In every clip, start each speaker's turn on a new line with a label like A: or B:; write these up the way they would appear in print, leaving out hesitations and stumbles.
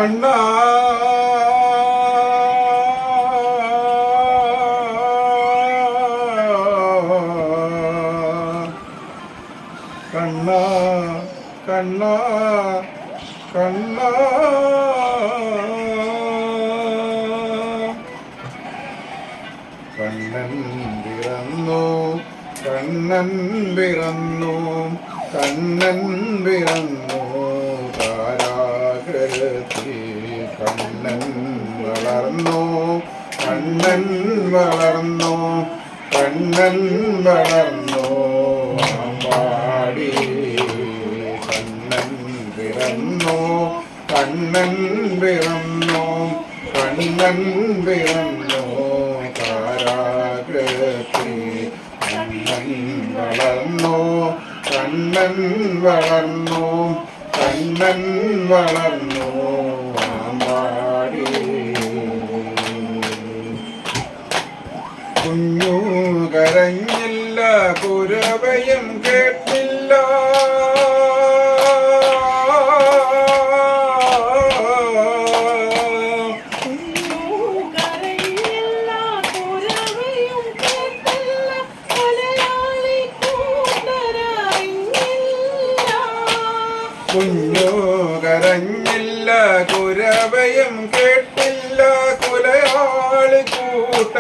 A: കണ്ണാ കണ്ണാ കണ്ണാ കണ്ണാ കണ്ണൻ പിറന്നു കണ്ണൻ പിറന്നു കണ്ണൻ പിറന്നു കാരാഗ്രഹത്തിൽ കണ്ണൻ വളർന്നു കണ്ണൻ വളർന്നു കണ്ണൻ വളർന്നു പാടി കണ്ണൻ പിറന്നു കണ്ണൻ പിറന്നു കണ്ണൻ പിറന്നു കാരാഗ്രഹത്തിൽ കണ്ണൻ വളർന്നു കണ്ണൻ വളർന്നു കണ്ണൻ വളർന്നു പാടി കുഞ്ഞു കരഞ്ഞില്ല കുരവയും കേട്ടില്ല കുഞ്ഞു കരഞ്ഞില്ല കുരവയും കേട്ടില്ല കുലയാളി കൂട്ടരറിഞ്ഞില്ല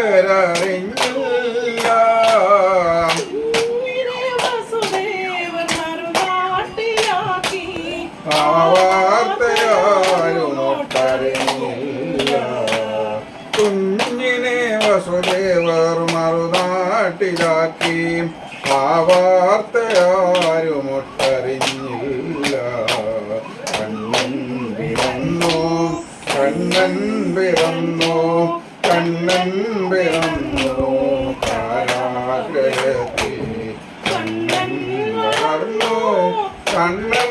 A: ആ വാർത്തയാരും ഒട്ടറിഞ്ഞില്ല കുഞ്ഞിനെ വസുദേവർ മറുനാട്ടിലാക്കി ആ വാർത്തയാരും ഒട്ടറിഞ്ഞില്ല കണ്ണൻ പിറന്നു കണ്ണൻ പിറന്നു കണ്ണൻ പിറന്നു കാരാഗ്രഹത്തിൽ കണ്ണൻ വളർന്നു കണ്ണൻ